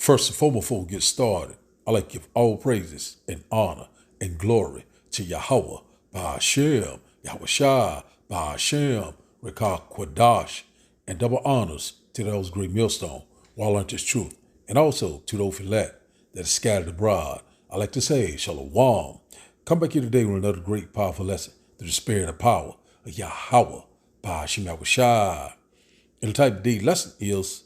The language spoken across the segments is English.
First and foremost, before we get started, I like to give all praises and honor and glory to Yahweh, Ba'ashem, Yahweh Shai, Ba'ashem, Rekah Kwadash, and double honors to those great millstone, while learned his truth, and also to those elect that is scattered abroad. I like to say, Shalom. Come back here today with another great, powerful lesson through the spirit and power of Yahweh, Ba'ashem, Yahweh Shai. And the type of the lesson is,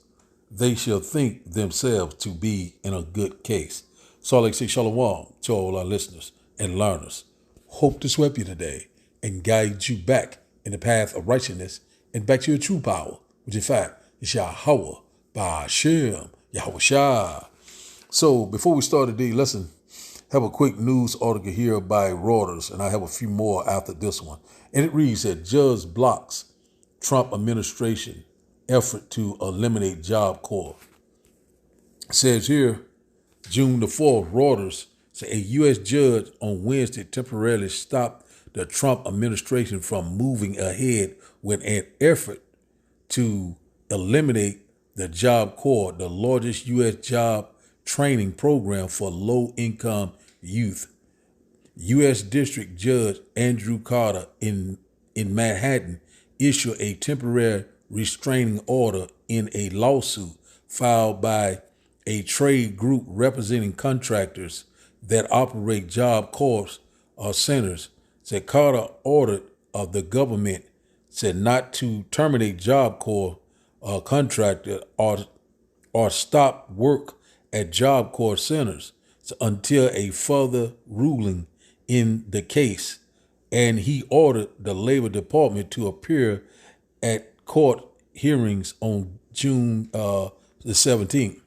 they shall think themselves to be in a good case. So I like to say shalom to all our listeners and learners. Hope to sweep you today and guide you back in the path of righteousness and back to your true power, which in fact is Yahweh, Ba'ashem, Yahweh Shai. So before we start today's lesson, have a quick news article here by Reuters, and I have a few more after this one. And it reads that judge blocks Trump administration effort to eliminate Job Corps. It says here, June the 4th, Reuters said a U.S. judge on Wednesday temporarily stopped the Trump administration from moving ahead with an effort to eliminate the Job Corps, the largest U.S. job training program for low-income youth. U.S. District Judge Andrew Carter in Manhattan issued a temporary restraining order in a lawsuit filed by a trade group representing contractors that operate Job Corps centers. Said Carter ordered of the government said not to terminate Job Corps contractor or stop work at Job Corps centers until a further ruling in the case. And he ordered the Labor Department to appear at court hearings on June the 17th.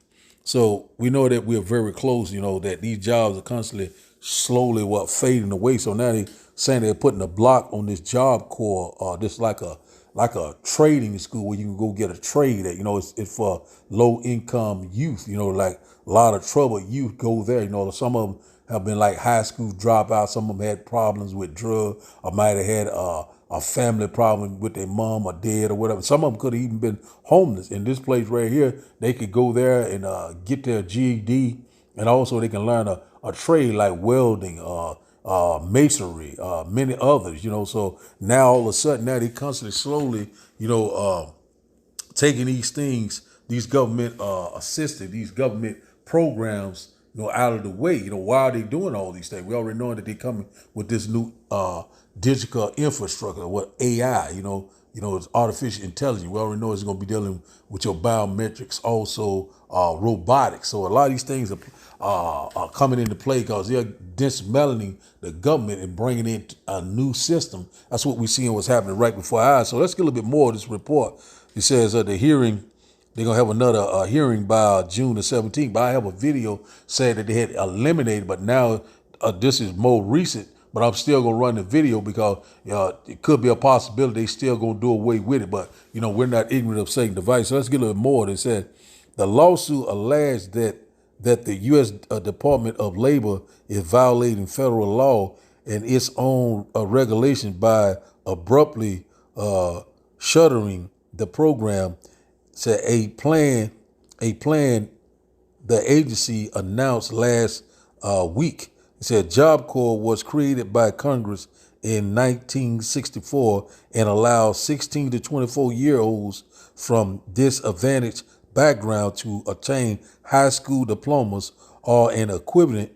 So we know that we're very close, that these jobs are constantly slowly fading away. So now they saying they're putting a block on this Job Corps, this like a trading school where you can go get a trade at, it's for low income youth, like a lot of troubled youth go there, some of them have been like high school dropouts. Some of them had problems with drugs or might have had a family problem with their mom or dad or whatever. Some of them could have even been homeless. In this place right here, they could go there and get their GED, and also they can learn a trade like welding, masonry, many others, So now all of a sudden, now they constantly slowly, taking these things, these government assisted, these government programs, out of the way. Why are they doing all these things? We already know that they're coming with this new digital infrastructure, what AI, it's artificial intelligence. We already know it's going to be dealing with your biometrics, also robotics. So a lot of these things are coming into play because they're dismantling the government and bringing in a new system. That's what we're seeing what's happening right before our eyes. So let's get a little bit more of this report. It says the hearing, they're going to have another hearing by June the 17th. But I have a video saying that they had eliminated, but now this is more recent. But I'm still going to run the video because it could be a possibility they still going to do away with it. But, we're not ignorant of Satan's device. So let's get a little more. They said the lawsuit alleged that the U.S. Department of Labor is violating federal law and its own regulation by abruptly shuttering the program. Said a plan the agency announced last week. It said Job Corps was created by Congress in 1964 and allowed 16 to 24-year-olds from disadvantaged background to obtain high school diplomas or an equivalent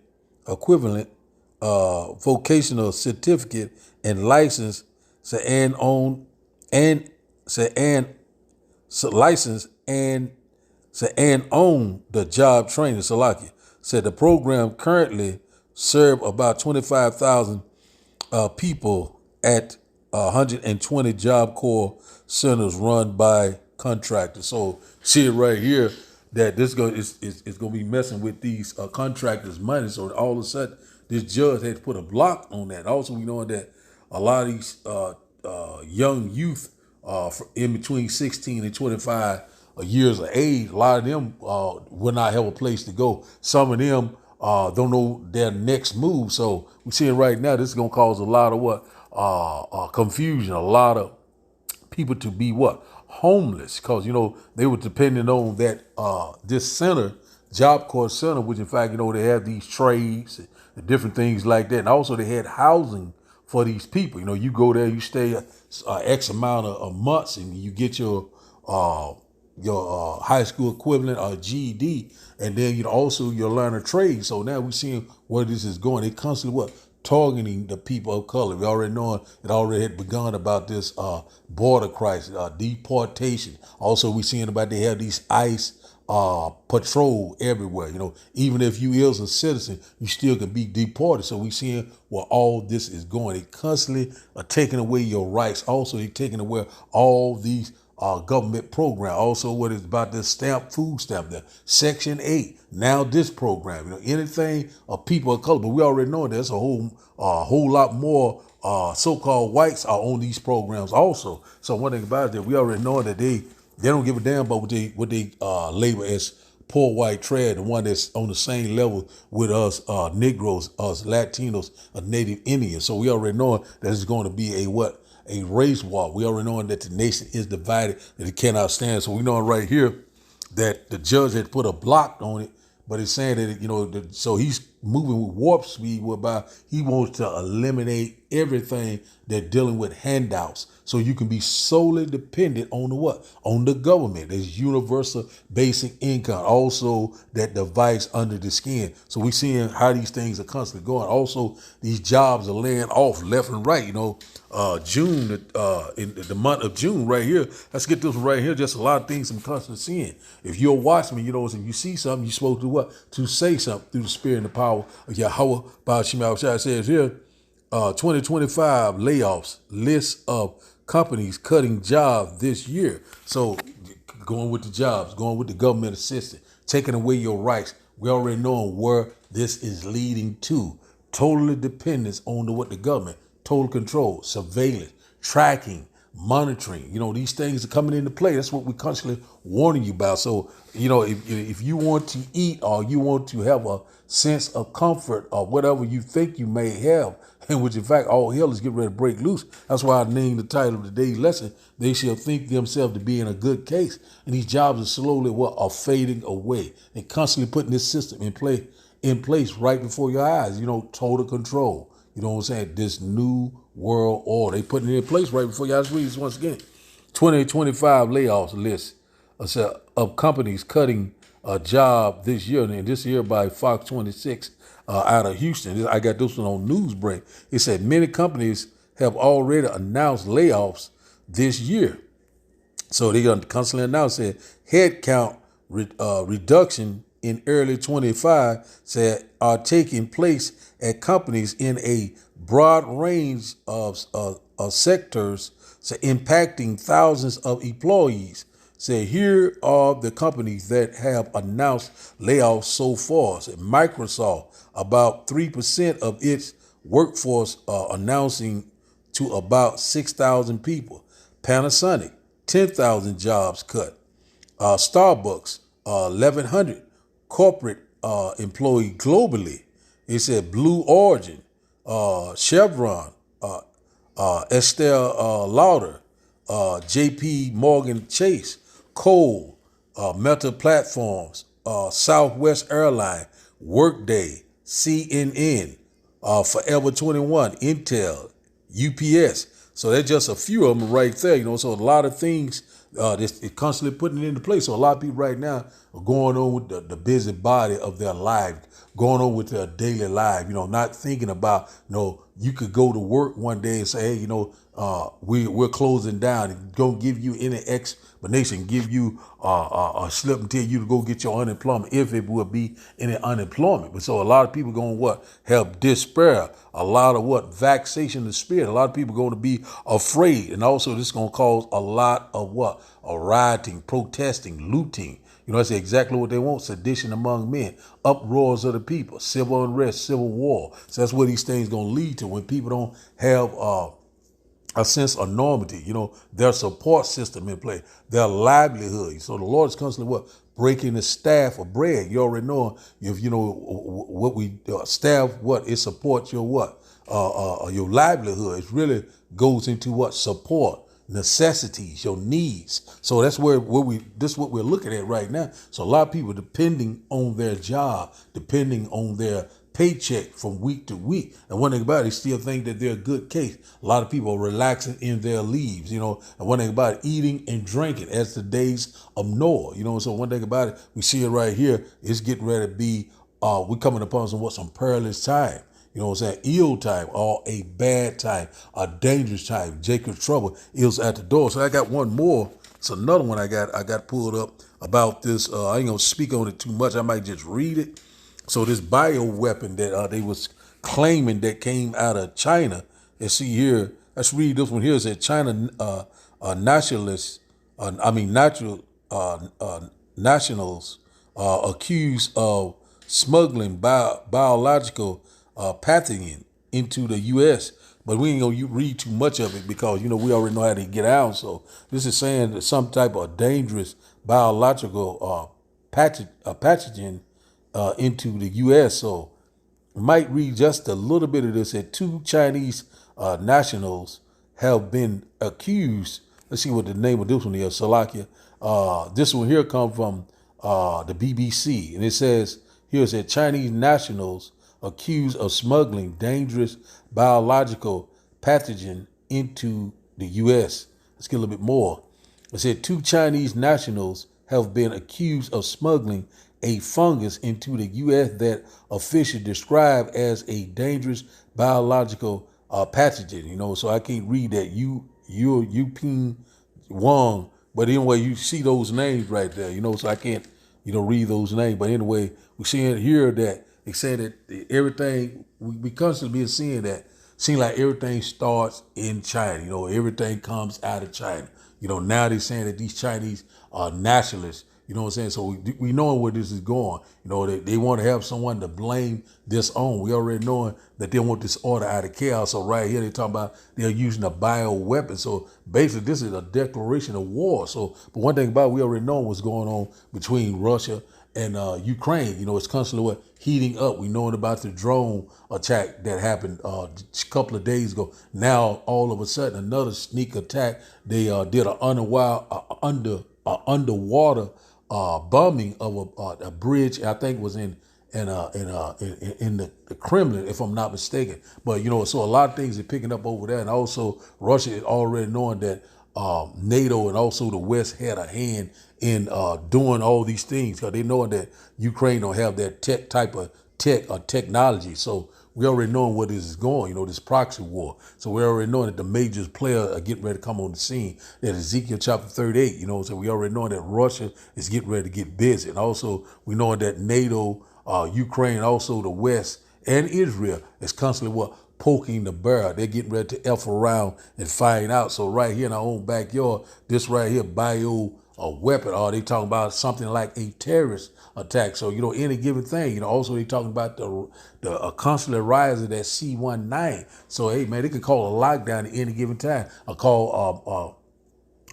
vocational certificate and license license and own the job training. Salakia said the program currently serve about 25,000 people at 120 Job Corps centers run by contractors. So see it right here that this is going to be messing with these contractors' money. So all of a sudden, this judge had to put a block on that. Also, we know that a lot of these young youth in between 16 and 25 years of age, a lot of them will not have a place to go. Some of them don't know their next move. So we're seeing right now, this is going to cause a lot of confusion, a lot of people to be homeless, because they were depending on that this center Job Corps Center, which in fact, they have these trades and different things like that. And also they had housing for these people. You go there, you stay X amount of months and you get your high school equivalent or GED. And then, also you'll learn a trade. So now we're seeing where this is going. They constantly targeting the people of color. We already know it already had begun about this border crisis, deportation. Also, we seeing about they have these ICE patrol everywhere. Even if you is a citizen, you still can be deported. So we seeing where all this is going. They constantly are taking away your rights. Also, they taking away all these government program. Also, what is about this food stamp, the Section 8. Now this program, anything of people of color. But we already know there's a whole lot more so-called whites are on these programs also. So one thing about it, that we already know that they don't give a damn about what they label as poor white trash, the one that's on the same level with us Negroes, us Latinos, Native Indians. So we already know that it's going to be a race war. We already know that the nation is divided, that it cannot stand. So we know right here that the judge had put a block on it, but it's saying that, so he's moving with warp speed, whereby he wants to eliminate everything that's dealing with handouts. So you can be solely dependent on the what? On the government. There's universal basic income. Also that device under the skin. So we're seeing how these things are constantly going. Also, these jobs are laying off left and right. June, in the month of June right here, let's get this right here. Just a lot of things I'm constantly seeing. If you're a watchman, if you see something, you're supposed to what? To say something through the spirit and the power of Yahweh. Ba'ashim says here, 2025 layoffs, list of companies cutting jobs this year. So going with the jobs, going with the government assistance, taking away your rights. We already know where this is leading to. Totally dependence on what the government, total control, surveillance, tracking, monitoring. These things are coming into play. That's what we're constantly warning you about. So, if you want to eat or you want to have a sense of comfort or whatever you think you may have, and which in fact all hell is getting ready to break loose. That's why I named the title of today's lesson, They Shall Think Themselves to Be in a Good Case. And these jobs are slowly are fading away. They're constantly putting this system in place right before your eyes, total control. You know what I'm saying? This new world order. They putting it in place right before your eyes. Read this once again. 2025 layoffs list of companies cutting a job this year, and this year by Fox 26 out of Houston. I got this one on Newsbreak. It said many companies have already announced layoffs this year. So they're going to constantly announce that headcount reduction in early 25 said are taking place at companies in a broad range of sectors, so impacting thousands of employees. Say, here are the companies that have announced layoffs so far. Say, Microsoft, about 3% of its workforce announcing to about 6,000 people. Panasonic, 10,000 jobs cut. Starbucks, 1,100 corporate employee globally. It said Blue Origin, Chevron, Estelle Lauder, JP Morgan Chase, Coal, Meta Platforms, Southwest Airline, Workday, CNN, Forever 21, Intel, UPS. So that's just a few of them right there, So a lot of things it's constantly putting it into place. So a lot of people right now are going on with the busy body of their life, going on with their daily life, not thinking about, you could go to work one day and say, hey, we're closing down, and don't give you any explanation, give you a slip and tell you to go get your unemployment if it would be any unemployment. But so a lot of people going to have despair, a lot of vexation of spirit. A lot of people going to be afraid, and also this is going to cause a lot of a rioting, protesting, looting. That's exactly what they want. Sedition among men, uproars of the people, civil unrest, civil war. So that's what these things going to lead to when people don't have a sense of normality, their support system in place, their livelihood. So the Lord is constantly breaking the staff of bread. You already know if what we staff, it supports your your livelihood. It really goes into support. necessities, your needs. So that's where this is what we're looking at right now. So a lot of people depending on their job, depending on their paycheck from week to week. And one thing about it, they still think that they're a good case. A lot of people are relaxing in their leaves, and one thing about it, eating and drinking as the days of Noah, So one thing about it, we see it right here, it's getting ready to be, we're coming upon some perilous time. You know what I'm saying? Ill time, or a bad time, a dangerous time. Jacob's trouble is at the door. So I got one more. It's another one I got pulled up about this. I ain't gonna speak on it too much. I might just read it. So this bio weapon that they was claiming that came out of China. And see here, let's read this one here. It said China nationalists, nationals accused of smuggling biological pathogen into the U.S. But we ain't gonna read too much of it because we already know how to get out. So this is saying that some type of dangerous biological pathogen into the U.S. So might read just a little bit of this. That two Chinese nationals have been accused. Let's see what the name of this one is. Salakia. This one here comes from the BBC, and it says here it said Chinese nationals accused of smuggling dangerous biological pathogen into the U.S. Let's get a little bit more. It said two Chinese nationals have been accused of smuggling a fungus into the U.S. that officials describe as a dangerous biological pathogen. So I can't read that. Yuping Wang, but anyway, you see those names right there. So I can't read those names. But anyway, we see it here that they say that everything we constantly been seeing that seem like everything starts in China. Everything comes out of China. Now they're saying that these Chinese are nationalists. You know what I'm saying? So we know where this is going. They want to have someone to blame this on. We already knowing that they want this order out of chaos. So right here, they're talking about they're using a bio weapon. So basically, this is a declaration of war. So, but one thing about it, we already know what's going on between Russia and Ukraine. It's constantly heating up. We know about the drone attack that happened a couple of days ago. Now, all of a sudden, another sneak attack. They did an underwater bombing of a bridge. I think was in the Kremlin, if I'm not mistaken. But so a lot of things are picking up over there, and also Russia is already knowing that NATO and also the West had a hand in doing all these things because they know that Ukraine don't have that type of tech or technology. So we already know where this is going, this proxy war. So we already know that the major players are getting ready to come on the scene. That Ezekiel chapter 38, so we already know that Russia is getting ready to get busy. And also we know that NATO, Ukraine, also the West and Israel is constantly poking the bear. They're getting ready to F around and find out. So right here in our own backyard, this right here, bio weapon, or they talking about something like a terrorist attack. So, any given thing, also they talking about the constantly rising that C-19. So, hey, man, they could call a lockdown at any given time. Or call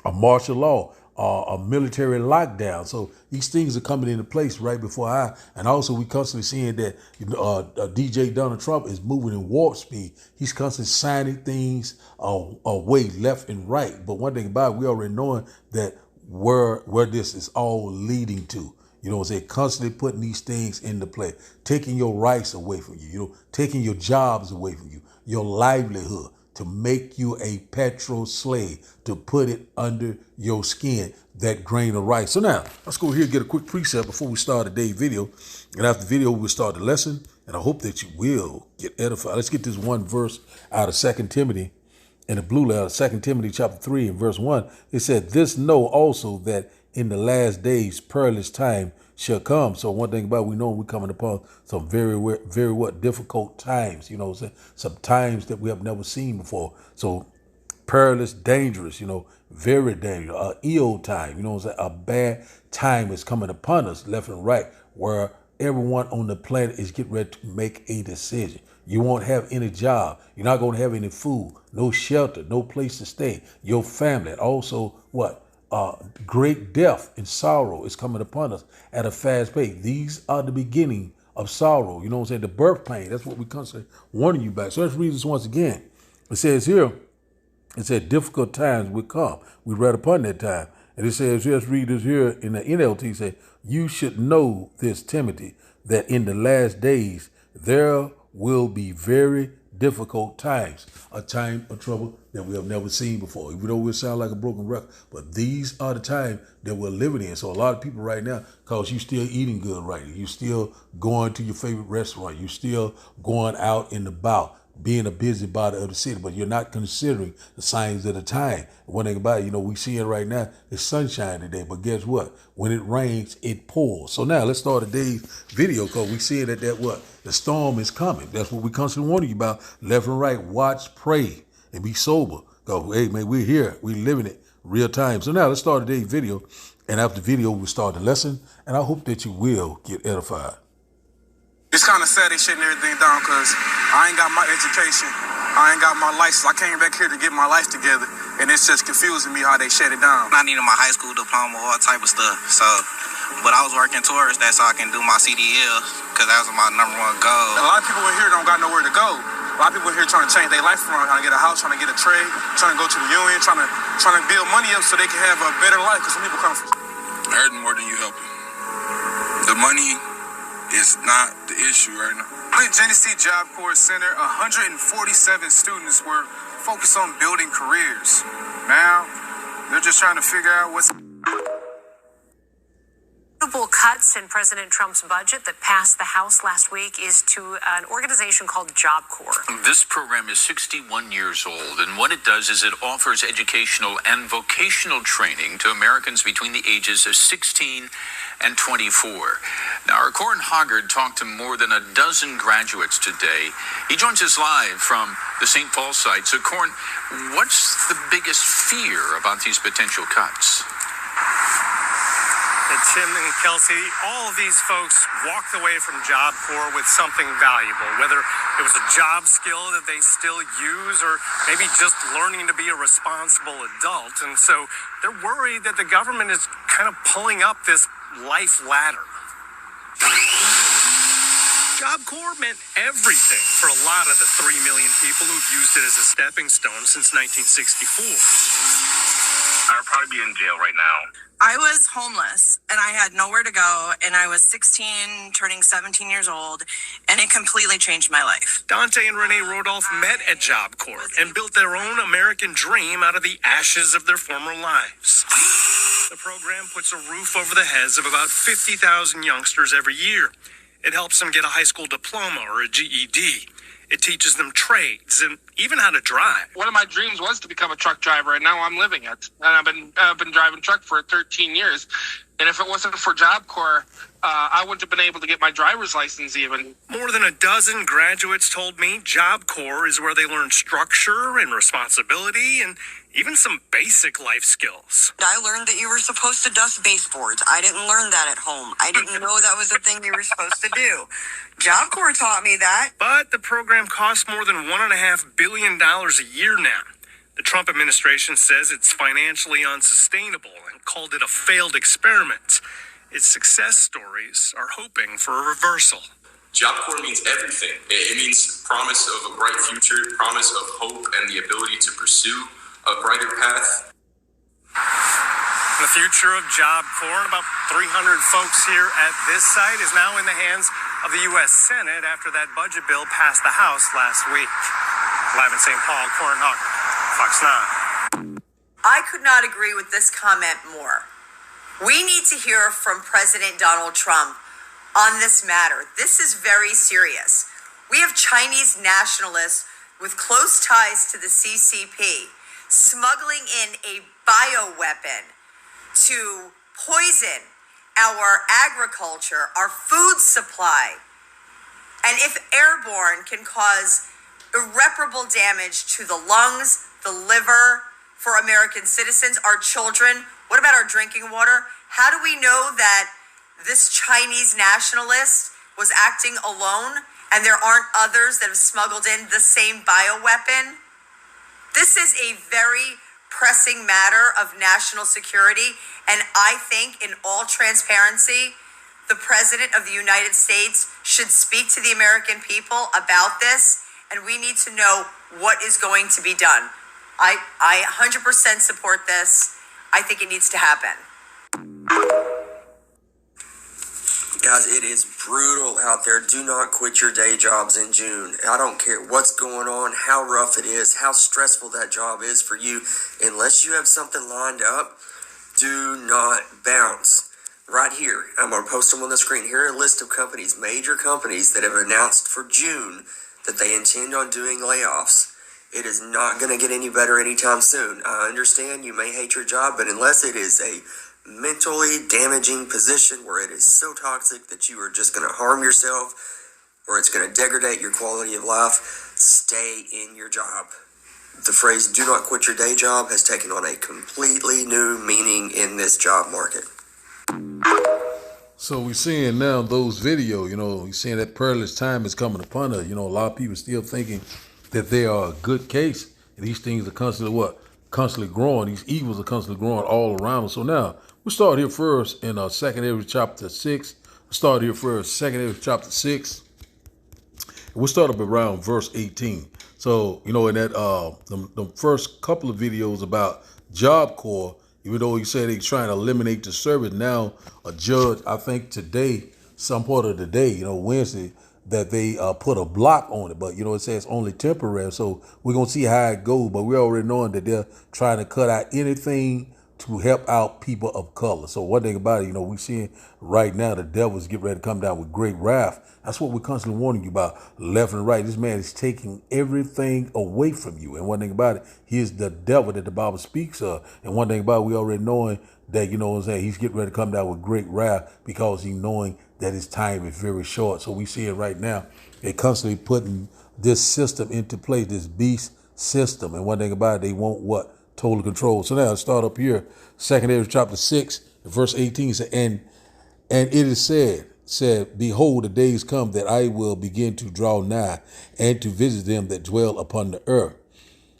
a martial law, a military lockdown. So these things are coming into place right before our. And also we constantly seeing that DJ Donald Trump is moving in warp speed. He's constantly signing things away left and right. But one thing about it, we already knowing that where this is all leading to. Constantly putting these things into play, taking your rights away from you, taking your jobs away from you, your livelihood, to make you a petro slave, to put it under your skin, that grain of rice. So now, let's go here and get a quick precept before we start today's video. And after the video, we'll start the lesson, and I hope that you will get edified. Let's get this one verse out of 2 Timothy, in the blue letter, 2 Timothy chapter 3 and verse 1. It said, "This know also that in the last days perilous time shall come." So one thing about it, we know we're coming upon some very difficult times, some times that we have never seen before. So perilous, dangerous, very dangerous, ill time, a bad time is coming upon us left and right, where everyone on the planet is getting ready to make a decision. You won't have any job. You're not going to have any food, no shelter, no place to stay. Your family, and also great death and sorrow is coming upon us at a fast pace. These are the beginning of sorrow. The birth pain. That's what we constantly warning you back. So let's read this once again. It says here, It said difficult times will come. We read upon that time. And it says, just read this here in the NLT, say, you should know this, Timothy, that in the last days there will be very difficult times, a time of trouble that we have never seen before. Even though we sound like a broken record, but these are the times that we're living in. So a lot of people right now, because you still eating good right now, you still going to your favorite restaurant, you still going out and about, being a busybody of the city, but you're not considering the signs of the time. One thing about it, we see it right now, it's sunshine today, but guess what? When it rains, it pours. So now let's start today's video, because we see that the storm is coming. That's what we constantly warning you about, left and right. Watch, pray, and be sober. Because, hey, man, we're here. We're living it real time. So now let's start today's video, and after the video, we'll start the lesson, and I hope that you will get edified. It's kind of sad they shutting everything down because I ain't got my education. I ain't got my license. I came back here to get my life together, and it's just confusing me how they shut it down. I needed my high school diploma, all type of stuff. So, but I was working towards that so I can do my CDL because that was my number one goal. A lot of people in here don't got nowhere to go. A lot of people in here trying to change their life around, trying to get a house, trying to get a trade, trying to go to the union, trying to build money up so they can have a better life because some people come from. Hurting more than you helping. The money is not the issue right now. At Genesee Job Corps Center, 147 students were focused on building careers. Now, they're just trying to figure out what's... Notable cuts in President Trump's budget that passed the House last week is to an organization called Job Corps. This program is 61 years old, and what it does is it offers educational and vocational training to Americans between the ages of 16 and 24. Now, our Corin Hoggard talked to more than a dozen graduates today. He joins us live from the St. Paul site. So, Corin, what's the biggest fear about these potential cuts? Tim and Kelsey, all of these folks walked away from Job Corps with something valuable, whether it was a job skill that they still use or maybe just learning to be a responsible adult. And so they're worried that the government is kind of pulling up this life ladder. Job Corps meant everything for a lot of the 3 million people who've used it as a stepping stone since 1964. I'd probably be in jail right now. I was homeless and I had nowhere to go, and I was 16, turning 17 years old, and it completely changed my life. Dante and Renee Rodolph met at Job Corps and built their own American dream out of the ashes of their former lives. The program puts a roof over the heads of about 50,000 youngsters every year. It helps them get a high school diploma or a GED. It teaches them trades and even how to drive. One of my dreams was to become a truck driver, and now I'm living it. And I've been driving truck for 13 years. And if it wasn't for Job Corps, I wouldn't have been able to get my driver's license even. More than a dozen graduates told me Job Corps is where they learn structure and responsibility and even some basic life skills. I learned that you were supposed to dust baseboards. I didn't learn that at home. I didn't know that was a thing you were supposed to do. Job Corps taught me that. But the program costs more than $1.5 billion a year now. The Trump administration says it's financially unsustainable and called it a failed experiment. Its success stories are hoping for a reversal. Job Corps means everything. It means promise of a bright future, promise of hope, and the ability to pursue a brighter path. The future of Job Corps, about 300 folks here at this site, is now in the hands of the U.S. Senate after that budget bill passed the House last week. Live in St. Paul, Corin Hoggard, Fox 9. I could not agree with this comment more. We need to hear from President Donald Trump on this matter. This is very serious. We have Chinese nationalists with close ties to the CCP smuggling in a bioweapon to poison our agriculture, our food supply. And if airborne, can cause irreparable damage to the lungs, the liver, for American citizens, our children. What about our drinking water? How do we know that this Chinese nationalist was acting alone and there aren't others that have smuggled in the same bioweapon? This is a very pressing matter of national security, and I think in all transparency, the President of the United States should speak to the American people about this, and we need to know what is going to be done. I 100% support this. I think it needs to happen. Guys, it is brutal out there. Do not quit your day jobs in June. I don't care what's going on, how rough it is, how stressful that job is for you. Unless you have something lined up, do not bounce. Right here, I'm going to post them on the screen. Here are a list of companies, major companies that have announced for June that they intend on doing layoffs. It is not going to get any better anytime soon. I understand you may hate your job, but unless it is a mentally damaging position where it is so toxic that you are just going to harm yourself or it's going to degrade your quality of life, stay in your job. The phrase "do not quit your day job" has taken on a completely new meaning in this job market. So we're seeing now those videos, we're seeing that perilous time is coming upon us. A lot of people still thinking that they are a good case, and these things are constantly constantly growing. These evils are constantly growing all around us. So now we'll start here first in 2 Ezra chapter 6. We'll start here first, 2 Ezra chapter 6. And we'll start up around verse 18. So, in that the first couple of videos about Job Corps, even though he said he's trying to eliminate the service, now a judge, I think today, some part of the day, Wednesday, that they put a block on it, but it says only temporary. So we're gonna see how it goes. But we're already knowing that they're trying to cut out anything to help out people of color. So one thing about it, we seeing right now the devil's getting ready to come down with great wrath. That's what we're constantly warning you about, left and right. This man is taking everything away from you. And one thing about it, he is the devil that the Bible speaks of. And one thing about it, we already knowing that, he's getting ready to come down with great wrath because he's knowing that his time is very short. So we see it right now. They're constantly putting this system into place, this beast system. And one thing about it, they want what? Total control. So now let's start up here. 2 Ezra chapter 6, verse 18 said, and it is said, behold, the days come that I will begin to draw nigh and to visit them that dwell upon the earth.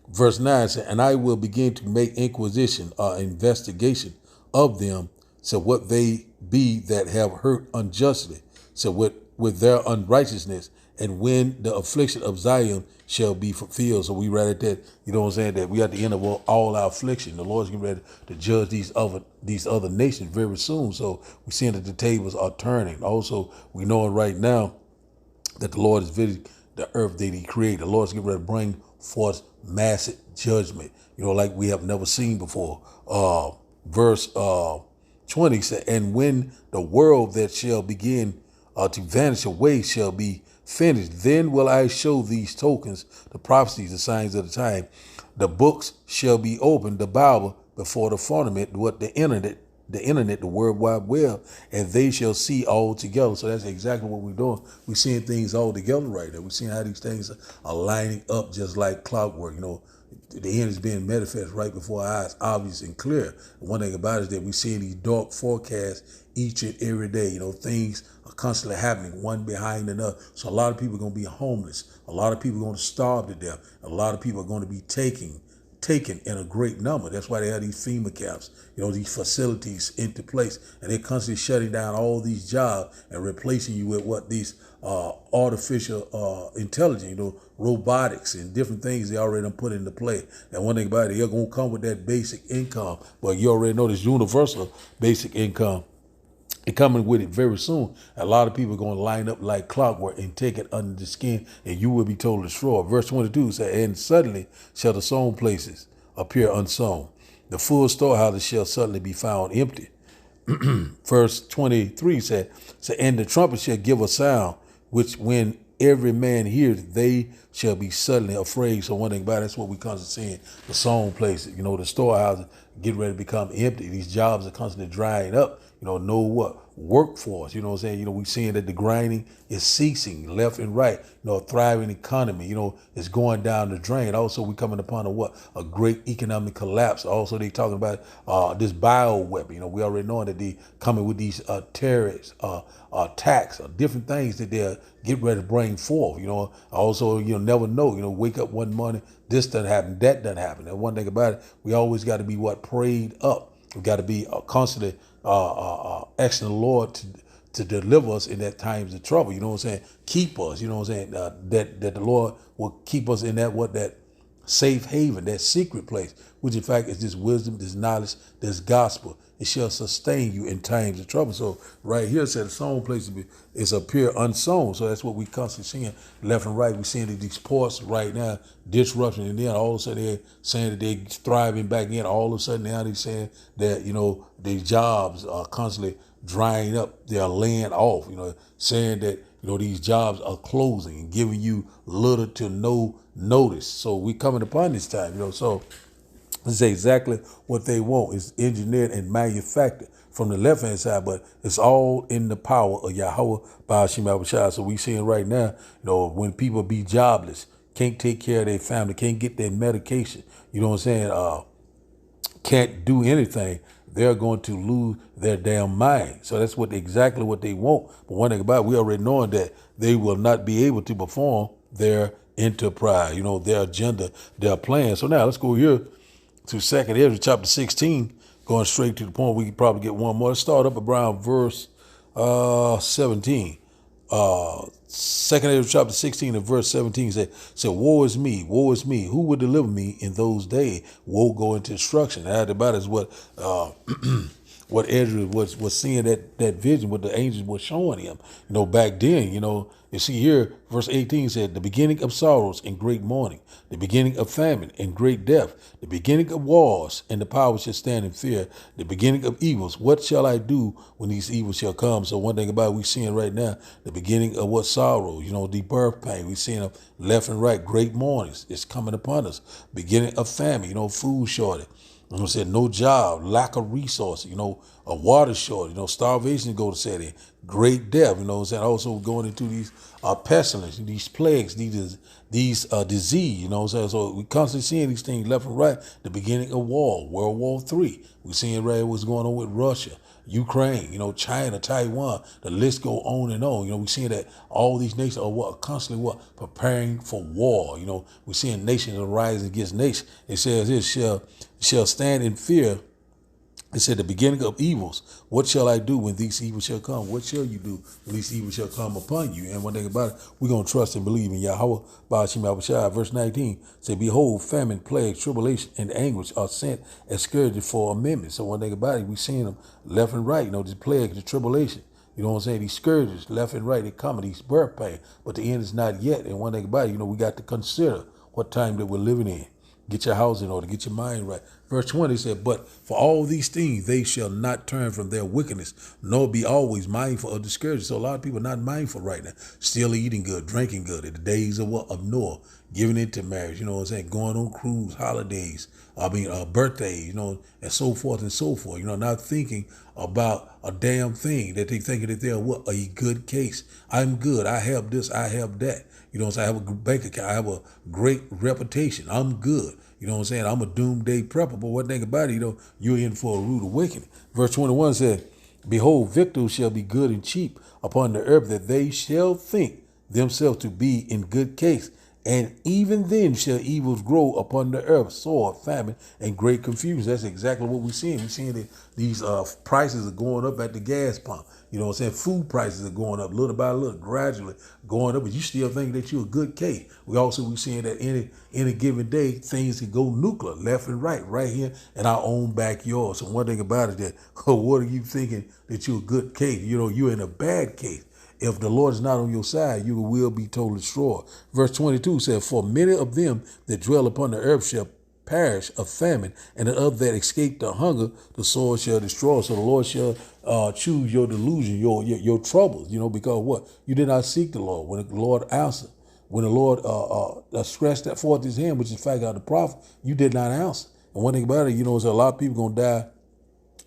Verse 9 said, and I will begin to make inquisition or investigation of them, so what they be that have hurt unjustly, so with their unrighteousness, and when the affliction of Zion shall be fulfilled. So we read it that, that we at the end of all our affliction. The Lord's getting ready to judge these other nations very soon. So we're seeing that the tables are turning. Also, we know right now that the Lord is visiting the earth that he created. The Lord's getting ready to bring forth massive judgment, like we have never seen before. Verse 20 said, and when the world that shall begin to vanish away shall be finished, then will I show these tokens, the prophecies, the signs of the time. The books shall be opened, the Bible before the firmament, the internet, the World Wide Web, and they shall see all together. So that's exactly what we're doing. We're seeing things all together right now. We're seeing how these things are lining up just like clockwork. The end is being manifest right before our eyes, obvious and clear. And one thing about it is that we see these dark forecasts each and every day. Things are constantly happening, one behind another. So a lot of people are going to be homeless. A lot of people are going to starve to death. A lot of people are going to be taken in a great number. That's why they have these FEMA camps, these facilities into place. And they're constantly shutting down all these jobs and replacing you with what these artificial intelligence, robotics and different things they already done put into play. And one thing about it, they're going to come with that basic income. But you already know this universal basic income. They're coming with it very soon. A lot of people are going to line up like clockwork and take it under the skin, and you will be totally destroyed. Verse 22 says, and suddenly shall the sown places appear unsown. The full storehouses shall suddenly be found empty. Verse 23 said, and the trumpet shall give a sound, which when every man hears, they shall be suddenly afraid. So one thing about it, that's what we constantly seeing, the sown places, the storehouses getting ready to become empty. These jobs are constantly drying up. Workforce, we seeing that the grinding is ceasing left and right, a thriving economy, is going down the drain. Also, we coming upon a great economic collapse. Also, they talking about this bioweapon. We already know that they coming with these terrorists, attacks, different things that they're getting ready to bring forth. Also, never know, wake up one morning, this doesn't happen, that doesn't happen. And one thing about it, we always got to be prayed up. We got to be constantly asking the Lord to deliver us in that times of trouble. Keep us. That the Lord will keep us in that safe haven, that secret place, which in fact is this wisdom, this knowledge, this gospel. It shall sustain you in times of trouble. So right here it said the sown place is appear unsown. So that's what we constantly seeing left and right. We're seeing these ports right now, disruption, and then all of a sudden they're saying that they're thriving back in. All of a sudden now they're saying that, their jobs are constantly drying up. They're laying off, saying that, these jobs are closing and giving you little to no notice. So we coming upon this time, so this is exactly what they want. It's engineered and manufactured from the left-hand side, but it's all in the power of Yahweh Ba'ashim Abishai. So we seeing right now, when people be jobless, can't take care of their family, can't get their medication, can't do anything, they're going to lose their damn mind. So that's exactly what they want. But one thing about it, we already knowing that they will not be able to perform their enterprise, their agenda, their plan. So now let's go here to 2nd Ezra chapter 16, going straight to the point. We could probably get one more. Let's start up around verse 17. 2nd Ezra chapter 16 and verse 17 said, woe is me, who will deliver me in those days? Woe go into destruction. That about is what what Ezra was seeing, that vision, what the angels were showing him, back then, you see here, verse 18 said, the beginning of sorrows and great mourning, the beginning of famine and great death, the beginning of wars, and the power shall stand in fear, the beginning of evils. What shall I do when these evils shall come? So one thing about it, we seeing right now, the beginning of what sorrow, the birth pain. We seeing them left and right, great mournings. It's coming upon us. Beginning of famine, food shortage. No job, lack of resources, a water shortage, starvation go to set in, great death, also going into these pestilence, these plagues, these disease, so we constantly seeing these things left and right. The beginning of war, World War III, we seeing right what's going on with Russia, Ukraine, China, Taiwan, the list go on and on. We seeing that all these nations are constantly preparing for war. We seeing nations arise against nations. It says this shall stand in fear. It said the beginning of evils. What shall I do when these evils shall come? What shall you do when these evils shall come upon you? And one thing about it, we're going to trust and believe in Yahweh Ba'ashim Abishai. Verse 19 said, behold, famine, plague, tribulation, and anguish are sent as scourges for amendment. So one thing about it, we seeing them left and right, the plague, the tribulation. These scourges left and right, they coming, these birth pain, but the end is not yet. And one thing about it, we got to consider what time that we're living in. Get your house in order, get your mind right. Verse 20 said, but for all these things, they shall not turn from their wickedness, nor be always mindful of the scourge. So a lot of people are not mindful right now. Still eating good, drinking good. In the days of Noah, giving into marriage, going on cruise, holidays, birthdays, and so forth and so forth. Not thinking about a damn thing that they thinking that they're a good case. I'm good. I have this, I have that. I have a bank account. I have a great reputation. I'm good. I'm a doomsday prepper. But one thing about it, you're in for a rude awakening. Verse 21 said, behold, victuals shall be good and cheap upon the earth, that they shall think themselves to be in good case. And even then shall evils grow upon the earth, sword, famine, and great confusion. That's exactly what we're seeing. We're seeing that these prices are going up at the gas pump. Food prices are going up little by little, gradually going up, but you still think that you're a good case. We're seeing that any given day, things can go nuclear, left and right here in our own backyard. So one thing about it that, what are you thinking that you're a good case? You're in a bad case. If the Lord is not on your side, you will be totally destroyed. Verse 22 says, for many of them that dwell upon the earth shall perish of famine, and of that escape the hunger, the sword shall destroy. So the Lord shall choose your delusion, your troubles, because what? You did not seek the Lord. When the Lord answered, when the Lord stretched that forth his hand, which is fact out the prophet, you did not answer. And one thing about it, is a lot of people going to die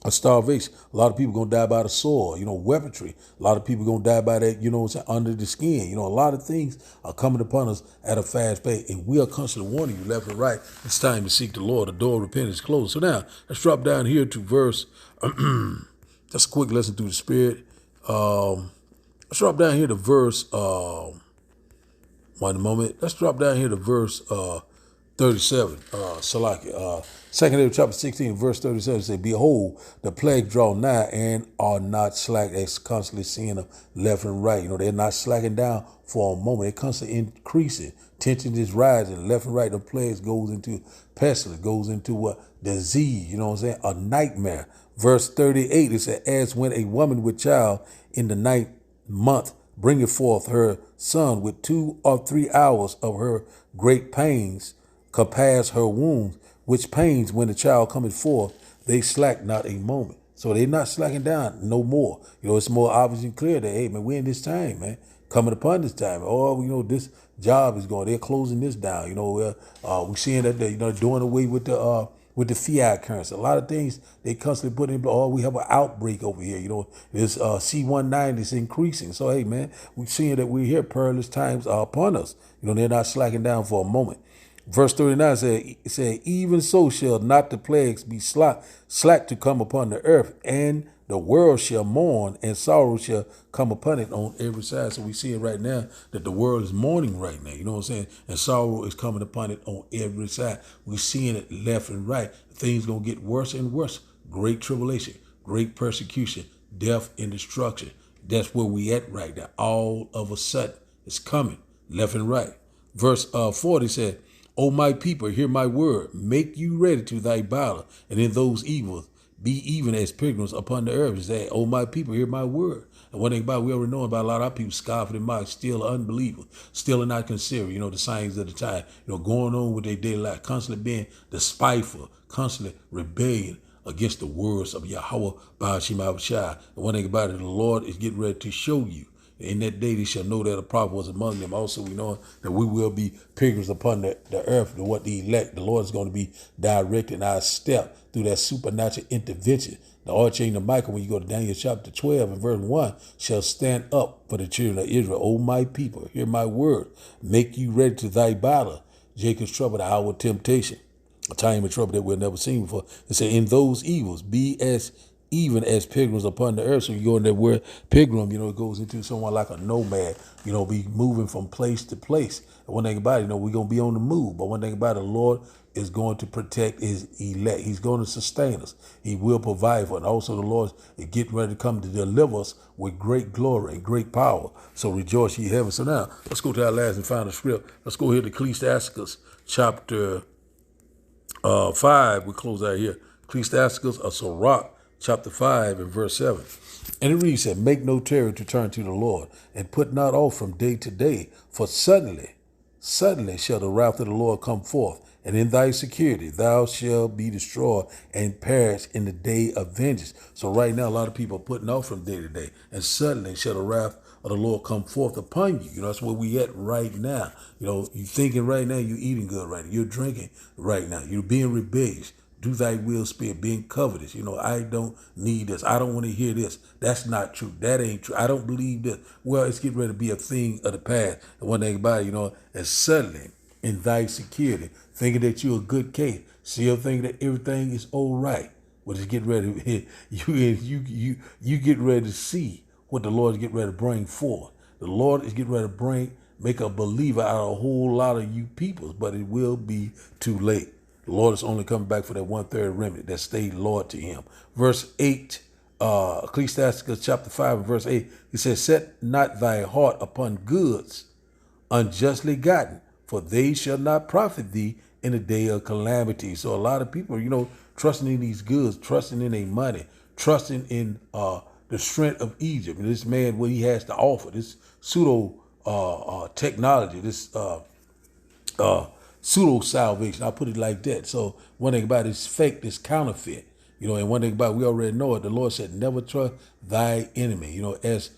of starvation. A lot of people going to die by the sword, weaponry. A lot of people going to die by that, under the skin. A lot of things are coming upon us at a fast pace, and we are constantly warning you left and right. It's time to seek the Lord. The door of repentance is closed. So now, let's drop down here to verse, just a quick lesson through the Spirit. Let's drop down here to verse, one moment. Let's drop down here to verse 37, Salaki. Second Ezra chapter 16, verse 37 say, behold, the plague draw nigh and are not slack, as constantly seeing them left and right. You know, they're not slacking down for a moment. They're constantly increasing. Tension is rising left and right. The plagues goes into pestilence, goes into what? Disease, you know what I'm saying? A nightmare. Verse 38, it said, as when a woman with child in the ninth month bringeth forth her son with 2 or 3 hours of her great pains, compares her wounds, which pains when the child cometh forth, they slack not a moment. So they're not slacking down no more. You know, it's more obvious and clear that, hey, man, we're in this time, man, coming upon this time. Oh, you know, this job is going, they're closing this down. You know, we're seeing that, you know, doing away with the fiat currency. A lot of things they constantly put in, oh, we have an outbreak over here. You know, this C-190 is increasing. So, hey, man, we're seeing that we're here, perilous times are upon us. You know, they're not slacking down for a moment. Verse 39 said, even so shall not the plagues be slack to come upon the earth, and the world shall mourn, and sorrow shall come upon it on every side. So we see it right now that the world is mourning right now, you know what I'm saying? And sorrow is coming upon it on every side. We're seeing it left and right. Things going to get worse and worse. Great tribulation, great persecution, death and destruction. That's where we at right now. All of a sudden, it's coming left and right. Verse 40 said, O my people, hear my word. Make you ready to thy battle, and in those evils be even as pilgrims upon the earth. Say, O my people, hear my word. And one thing about we already know about a lot of our people scoffing and mock, still unbelievers, still are not considering, you know, the signs of the time, you know, going on with their daily life, constantly being despiteful, constantly rebelling against the words of Yahweh Ba'ashim Abishai. And one thing about it, the Lord is getting ready to show you. In that day they shall know that a prophet was among them. Also, we know that we will be pilgrims upon the earth, to what the elect. The Lord is going to be directing our step through that supernatural intervention. The archangel Michael, when you go to Daniel chapter 12 and verse 1, shall stand up for the children of Israel. O my people, hear my word. Make you ready to thy battle. Jacob's trouble, the hour of temptation, a time of trouble that we've never seen before. It said, in those evils, be as even as pilgrims upon the earth. So you go in that word pilgrim, you know, it goes into someone like a nomad, you know, be moving from place to place. And one thing about it, you know, we're going to be on the move. But one thing about it, the Lord is going to protect his elect. He's going to sustain us. He will provide for us. And also the Lord is getting ready to come to deliver us with great glory and great power. So rejoice ye heaven. So now let's go to our last and final script. Let's go here to Ecclesiasticus chapter 5. We close out here. Ecclesiasticus, a Sirach, chapter 5 and verse 7. And it reads that, make no terror to turn to the Lord, and put not off from day to day, for suddenly shall the wrath of the Lord come forth, and in thy security thou shalt be destroyed and perish in the day of vengeance. So right now, a lot of people are putting off from day to day, and suddenly shall the wrath of the Lord come forth upon you. You know, that's where we at right now. You know, you thinking right now, you're eating good right now, you're drinking right now, you're being rebellious. Do thy will, spirit, being covetous. You know, I don't need this. I don't want to hear this. That's not true. That ain't true. I don't believe this. Well, it's getting ready to be a thing of the past. And one thing about it, you know, and suddenly in thy security, thinking that you're a good case, still thinking that everything is all right. But it's getting ready. You get ready to see what the Lord is getting ready to bring forth. The Lord is getting ready to make a believer out of a whole lot of you people, but it will be too late. The Lord is only coming back for that 1/3 remnant that stayed loyal to him. Verse 8, Ecclesiasticus chapter 5 and verse 8, he says, set not thy heart upon goods unjustly gotten, for they shall not profit thee in the day of calamity. So a lot of people, you know, trusting in these goods, trusting in their money, trusting in the strength of Egypt. And this man, what he has to offer, this pseudo technology, this pseudo salvation. I'll put it like that. So one thing about it is fake, this counterfeit. You know, and one thing about it, we already know it. The Lord said, never trust thy enemy. You know, as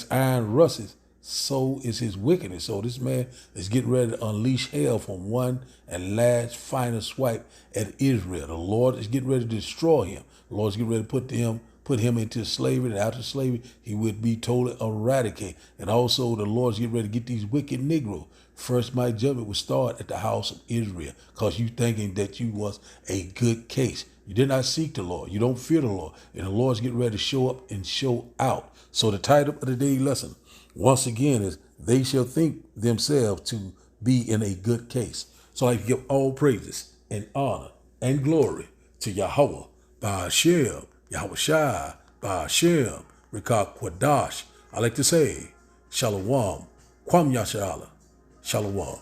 iron rusteth, so is his wickedness. So this man is getting ready to unleash hell from one and last final swipe at Israel. The Lord is getting ready to destroy him. The Lord is getting ready to put him into slavery, and after slavery, he would be totally eradicated. And also the Lord's getting ready to get these wicked Negroes. First, my judgment would start at the house of Israel, because you thinking that you was a good case. You did not seek the Lord. You don't fear the Lord. And the Lord's getting ready to show up and show out. So the title of the daily lesson, once again, is they shall think themselves to be in a good case. So I like to give all praises and honor and glory to Yahweh, Ba'ashem, Yahweh Shai, Ba'ashem, Rekah Kwadash. I like to say, Shalom, Kwam Yasharala, Shalom.